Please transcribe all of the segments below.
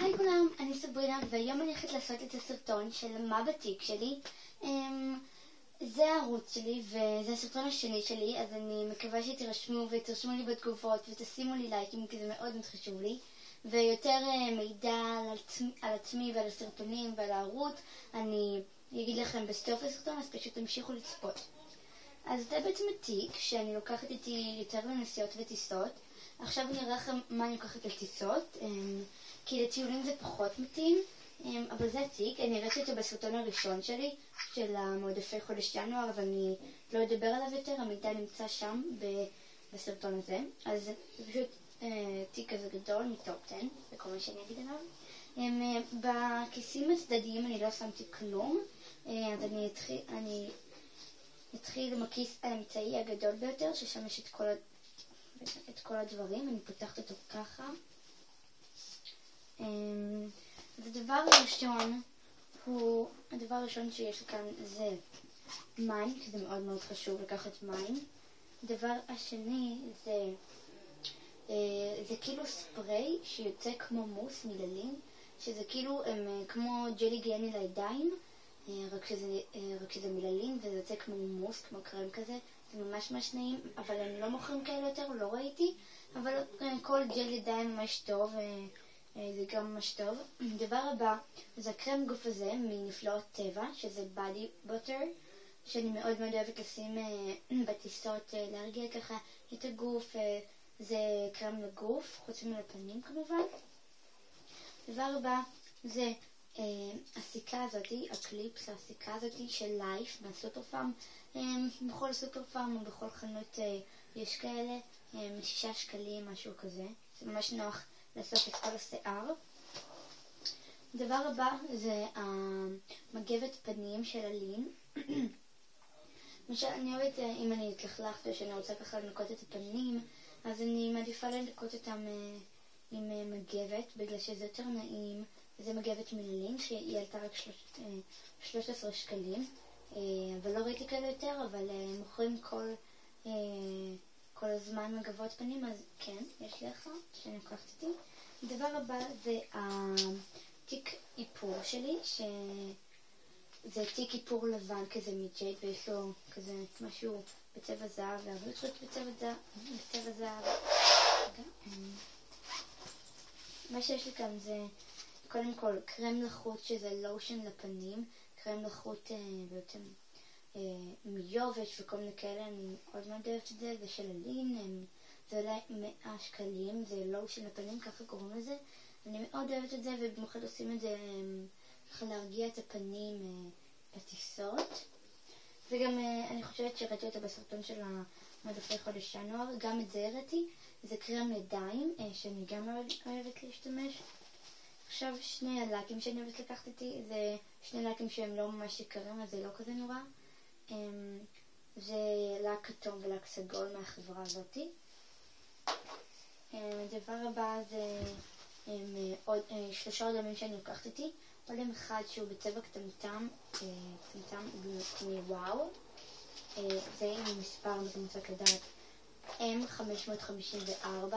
היי כולם, אני סברינה והיום אני הולכת לעשות את הסרטון של מה בתיק שלי. זה הערוץ שלי וזה הסרטון השני שלי, אז אני מקווה שתירשמו ותרשמו לי בתגובות ותשימו לי לייקים כי זה מאוד מאוד חשוב לי. ויותר מידע על עצמי ועל הסרטונים ועל הערוץ אני אגיד לכם בסוף הסרטון, אז פשוט תמשיכו לצפות. אז זה בעצם התיק שאני לוקחת איתי יותר לנסיעות וטיסות. עכשיו אני אראה לכם מה אני לוקחת לטיסות, כי לטיולים זה פחות מתאים, אבל זה התיק. אני הראיתי אותו בסרטון הראשון שלי, של המועדפי חודש ינואר, אבל אני לא אדבר עליו יותר, המידע נמצא שם בסרטון הזה. אז זה פשוט תיק כזה גדול מטופ 10, זה כל מה שאני אגיד עליו. בכיסים הצדדיים אני לא שמתי כלום, אז אני אתחיל עם הכיס האמצעי הגדול ביותר, ששם יש את כל הדברים. אני פותחת אותו ככה. הדבר הראשון שיש כאן זה מים, כי זה מאוד מאוד חשוב לקחת מים. הדבר השני זה כאילו ספרי שיוצא כמו מוס מיללים, שזה כאילו כמו ג'לי גייני לידיים, רק שזה מיללים וזה יוצא כמו מוס, כמו קרם כזה. זה ממש ממש נעים, אבל הם לא מוכרים כאלה יותר, לא ראיתי, אבל כל ג'ל ידיים ממש טוב, זה גם ממש טוב. דבר הבא זה הקרם גוף הזה מנפלאות טבע, שזה body butter, שאני מאוד מאוד אוהבת לשים בטיסות להרגיע ככה את הגוף. זה קרם לגוף, חוץ מלפנים כמובן. דבר הבא זה הסיכה הזאתי, הקליפס, הסיכה הזאתי של לייף מהסופר פארם. בכל סופר פארם או בכל חנות יש כאלה, 6 שקלים, משהו כזה. זה ממש נוח לאסוף את כל השיער. דבר הבא זה המגבת פנים של אלין. אני אוהבת, אם אני אתלכלך ושאני רוצה ככה לנקות את הפנים, אז אני מעדיפה לנקות אותם עם מגבת, בגלל שזה יותר נעים. זה מגבת מלין שהיא עלתה רק 13 שקלים. אבל לא ראיתי כאלה יותר, אבל מוכרים כל הזמן מגבות פנים, אז כן, יש לי אחת שאני לוקחת איתי. הדבר הבא זה התיק איפור שלי, שזה תיק איפור לבן כזה מג'ייד, ויש לו כזה משהו בצבע זהב, והבלוטות בצבע זהב. מה שיש לי כאן זה קודם כל קרם לחוט, שזה לושן לפנים, קרם לחוט בעצם מיובש וכל מיני כאלה. אני מאוד מאוד אוהבת את זה, זה של אלין, זה עולה 100 שקלים, זה לושן לפנים, ככה קוראים לזה. אני מאוד אוהבת את זה, ובמיוחד עושים את זה ככה להרגיע את הפנים בטיסות. וגם אני חושבת שראיתי אותה בסרטון של המועדפי חודש ינואר, גם את זה הראיתי. זה קרם ידיים שאני גם אוהבת להשתמש. עכשיו שני הלקים שאני אוהבת לקחת איתי, זה שני לקים שהם לא ממש יקרים, אז זה לא כזה נורא. זה לק כתום ולק סגול מהחברה הזאתי. הדבר הבא זה עוד 3 אדמים שאני לוקחת איתי. אדם אחד שהוא בצבע קטנטם מוואו. זה עם מספר, אם אתם רוצות לדעת, M554.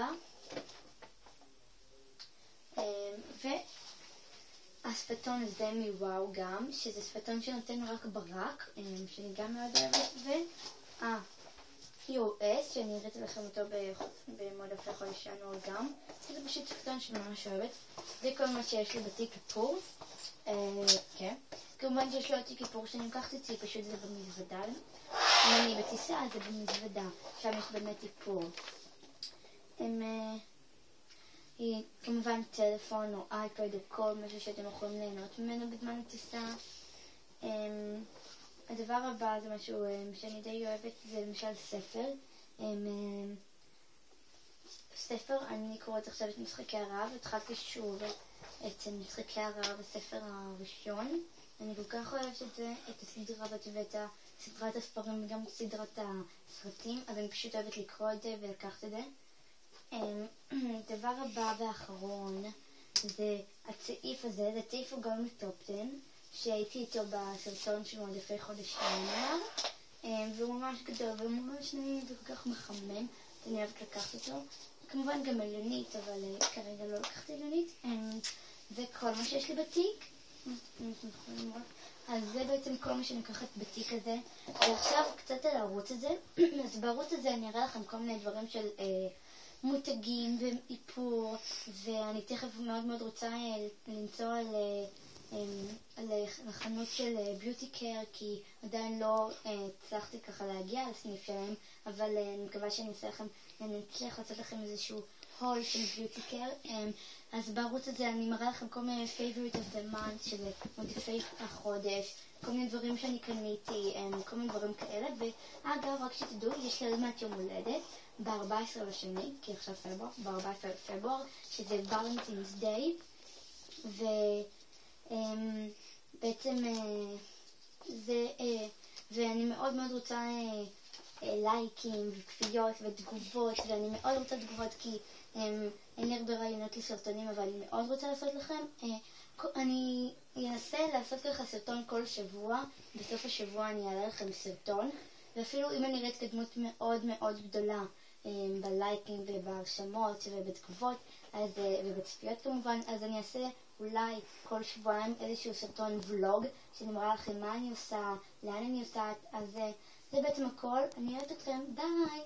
והספתון הזה מוואו גם, שזה ספתון שנותן רק ברק, שאני גם מאוד אוהבת. EOS, שאני הראיתי לכם אותו במועדפי חודש ינואר גם. זה פשוט ספתון שאני ממש אוהבת. זה כל מה שיש לי בתיק איפור. כן. כמובן שיש לו תיק איפור שאני לוקחת איתי, פשוט זה במזוודה. אם אני בטיסה, זה במזוודה. שם יש באמת איפור. היא כמובן טלפון או אייפד או כל משהו שאתם יכולים ליהנות ממנו בזמן הטיסה. הדבר הבא זה משהו שאני די אוהבת, זה למשל ספר. ספר, אני קוראת עכשיו את משחקי הרעב, התחלתי שוב את משחקי הרעב, הספר הראשון. אני כל כך אוהבת את זה, את הסדרה ואת סדרת הספרים וגם את סדרת הסרטים, אז אני פשוט אוהבת לקרוא את זה ולקחת את זה. דבר הבא והאחרון זה הצעיף הזה, זה צעיף הוא גם מטופ 10 שהייתי איתו בסרטון של מועדפי חודש ינואר, והוא ממש גדול וממש נעים וכל כך מחמם, אני אוהבת לקחת אותו. כמובן גם עליונית, אבל כרגע לא לקחתי עליונית. זה כל מה שיש לי בתיק. אז זה בעצם כל מה שאני לוקחת בתיק הזה. ועכשיו קצת על הערוץ הזה. אז בערוץ הזה אני אראה לכם כל מיני דברים של מותגים ואיפור, ואני תכף מאוד מאוד רוצה למצוא על החנות של ביוטי קר, כי עדיין לא הצלחתי ככה להגיע לסניף שלהם, אבל אני מקווה שאני אצליח לעשות לכם איזשהו הול של ביוטי קר. אז בערוץ הזה אני מראה לכם כל מיני favorite of the month, של מודפי החודש, כל מיני דברים שאני קניתי, כל מיני דברים כאלה. ואגב, רק שתדעו, יש לי עוד מעט יום הולדת ב-14 לשני, כי עכשיו פברואר, ב-14 לפברואר, שזה ולנטיינס דיי, ובעצם זה, ואני מאוד מאוד רוצה לייקים וכפיות ותגובות, ואני מאוד רוצה תגובות כי אין לי הרבה רעיונות לסרטונים, אבל אני מאוד רוצה לעשות לכם. אני אנסה לעשות ככה סרטון כל שבוע, בסוף השבוע אני אעלה לכם סרטון, ואפילו אם אני אראה התקדמות מאוד מאוד גדולה בלייקים ובהרשמות ובתגובות ובצפיות כמובן, אז אני אעשה אולי כל שבועיים איזשהו סרטון ולוג שאני מראה לכם מה אני עושה, לאן אני עושה. אז זה בעצם הכל. אני אוהבת אתכם, ביי!